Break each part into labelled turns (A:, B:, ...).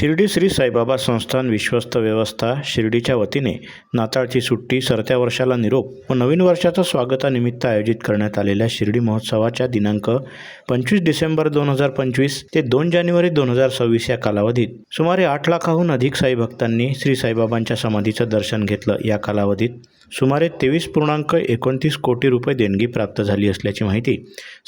A: शिर्डी श्री साईबाबा संस्थान विश्वस्त व्यवस्था शिर्डीच्या वतीने नाताळची सुट्टी, सरत्या वर्षाला निरोप व नवीन वर्षाच्या स्वागतानिमित्त आयोजित करण्यात आलेल्या शिर्डी महोत्सवाच्या दिनांक 25 डिसेंबर 2025 ते 2 जानेवारी 2026 या कालावधीत सुमारे 8 लाखाहून अधिक साई भक्तांनी श्री साईबाबांच्या समाधीचं दर्शन घेतलं। या कालावधीत सुमारे 23.29 कोटी रुपये देणगी प्राप्त झाली असल्याची माहिती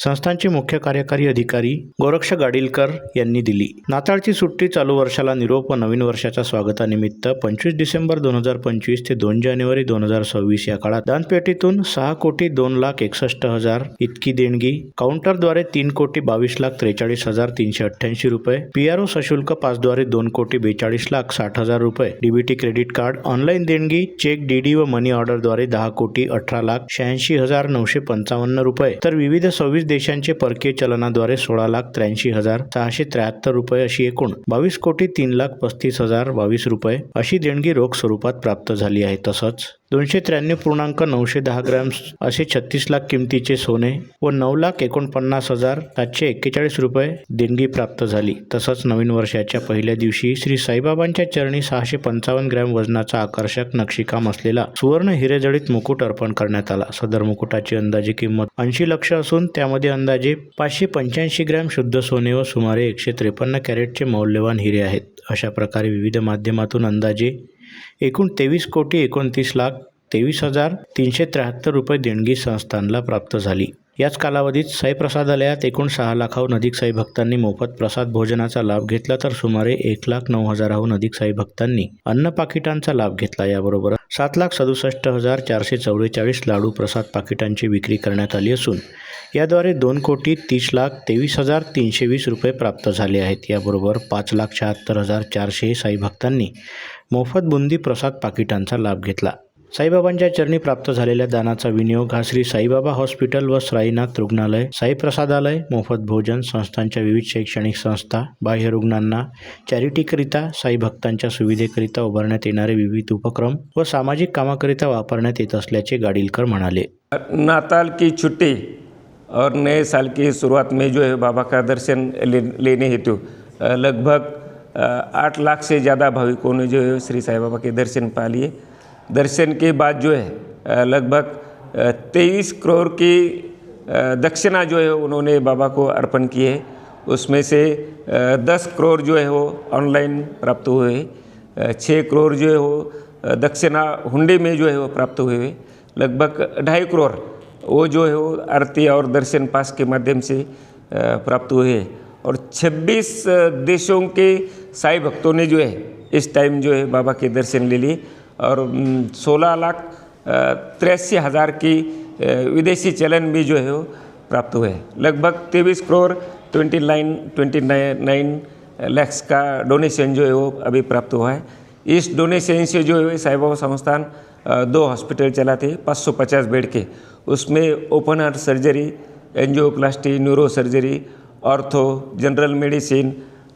A: संस्थानचे मुख्य कार्यकारी अधिकारी गोरक्ष गाडीलकर यांनी दिली। नाताळची सुट्टी, चालू वर्षाला निरोप व नवीन वर्षाच्या स्वागतानिमित्त 25 डिसेंबर 2025 ते 2 जानेवारी 2026 या काळात दानपेटीतून 6,02,61,000 इतकी देणगी, काउंटरद्वारे 3,22,43,388 रुपये, PRO सशुल्क पासद्वारे 2,42,60,000 रुपये, DBT क्रेडिट कार्ड, ऑनलाईन देणगी, चेक, DD व मनी ऑर्डरद्वारे 10,18,86,955 रुपये, तर विविध 26 देशांचे परकीय चलनाद्वारे 16,83,673 रुपये अशी एकूण 22,03,35,022 रुपये अशी देणगी रोख स्वरूपात प्राप्त झाली आहे। तसंच 293.910 ग्रॅम असे 36 लाख किमतीचे सोने व 9,49,741 रुपये देणगी प्राप्त झाली। तसंच नवीन वर्षाच्या पहिल्या दिवशी श्री साईबाबांच्या चरणी 655 ग्रॅम वजनाचा आकर्षक नक्षीकाम असलेला सुवर्ण हिरेजडित मुकुट अर्पण करण्यात आला। सदर मुकुटाची अंदाजे किंमत 80 लाख असून त्यामध्ये अंदाजे 585 ग्रॅम शुद्ध सोने व सुमारे 153 कॅरेटचे मौल्यवान हिरे आहेत। अशा प्रकारे विविध माध्यमातून अंदाजे एकूण 23,29,23,373 रुपये देणगी संस्थानला प्राप्त झाली। याच कालावधीत साई प्रसादालयात एकूण 6 लाखाहून अधिक साई भक्तांनी मोफत प्रसाद भोजनाचा लाभ घेतला, तर सुमारे 1,09,000हून अधिक साई भक्तांनी अन्न पाकिटांचा लाभ घेतला। याबरोबर 7,67,444 लाडू प्रसाद पाकिटांची विक्री करण्यात आली असून याद्वारे 2,30,23,320 रुपये प्राप्त झाले आहेत। याबरोबर 5,76,400 साई भक्तांनी मोफत बुंदी प्रसाद पाकिटांचा लाभ घेतला। साईबाबांच्या चरणी प्राप्त झालेल्या दानाचा विनियोग हा श्री साईबाबा हॉस्पिटल व साईनाथ रुग्णालय, साई प्रसादालय, मोफत भोजन, संस्थांच्या विविध शैक्षणिक संस्था, बाह्य रुग्णांना, चॅरिटीकरिता, साई भक्तांच्या सुविधेकरिता उभारण्यात येणारे विविध उपक्रम व सामाजिक कामाकरिता वापरण्यात येत असल्याचे गाडीलकर म्हणाले।
B: नाताल की छुट्टी और नए साल की शुरुआत में जो है बाबा का दर्शन लेने हेतु लगभग 8 लाख से ज़्यादा भाविकों ने जो है श्री साई बाबा के दर्शन पा लिए। दर्शन के बाद जो है लगभग 23 करोड़ की दक्षिणा जो है उन्होंने बाबा को अर्पण की है। उसमें से 10 करोड़ जो है वो ऑनलाइन प्राप्त हुए, 6 करोड़ जो है वो दक्षिणा हुंडी में जो है वो प्राप्त हुए, लगभग 2.5 करोड़ वो जो है वो आरती और दर्शन पास के माध्यम से प्राप्त हुए और 26 देशों के साई भक्तों ने जो है इस टाइम जो है बाबा के दर्शन ले लिए और 16,83,000 की विदेशी चलन भी जो है वो प्राप्त हुए। लगभग 23 करोड़ 29 लाख का डोनेशन जो है वो अभी प्राप्त हुआ है। इस डोनेशन से जो है साई बाबा संस्थान 2 हॉस्पिटल चलाते हैं 550 बेड के। उसमें open heart surgery, angioplasty, neuro surgery, ortho, general medicine,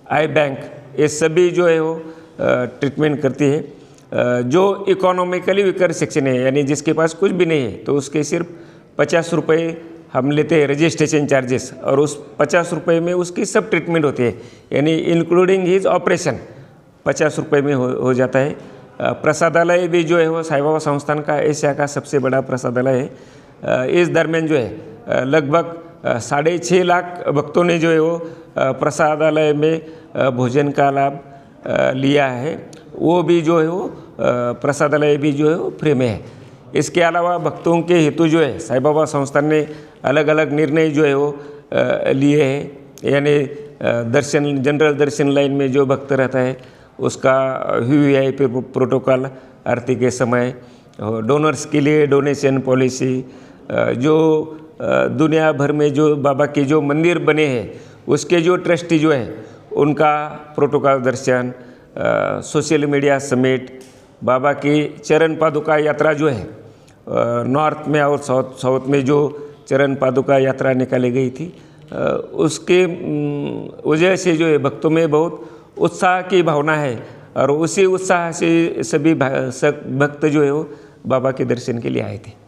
B: eye bank, ये सभी जो है वो ट्रीटमेंट करती है। जो इकोनॉमिकली वीकर सेक्शन है यानी जिसके पास कुछ भी नहीं है तो उसके सिर्फ 50 रुपये हम लेते हैं रजिस्ट्रेशन चार्जेस और उस 50 रुपये में उसकी सब ट्रीटमेंट होती है, यानी इंक्लूडिंग हिज ऑपरेशन 50 रुपये में हो जाता है। प्रसादालय भी जो है वो साई बाबा संस्थान का एशिया का सबसे बड़ा प्रसादालय है। इस दरमियान जो है लगभग 6.5 लाख भक्तों ने जो है वो प्रसादालय में भोजन का लाभ लिया है। वो भी जो है वो प्रसादालय भी जो है वो फ्री में है। इसके अलावा भक्तों के हेतु जो है साई बाबा संस्थान ने अलग अलग निर्णय जो है वो लिए हैं, यानी दर्शन, जनरल दर्शन लाइन में जो भक्त रहता है उसका VIP प्रोटोकॉल आरती के समय, डोनर्स के लिए डोनेशन पॉलिसी, जो दुनिया भर में जो बाबा के जो मंदिर बने हैं उसके जो ट्रस्टी जो है उनका प्रोटोकॉल दर्शन, सोशल मीडिया समिट, बाबा की चरण पादुका यात्रा जो है नॉर्थ में और साउथ में जो चरण पादुका यात्रा निकाली गई थी उसके वजह से जो है भक्तों में बहुत उत्साह की भावना है और उसी उत्साह से सभी भक्त जो है वो बाबा के दर्शन के लिए आए थे।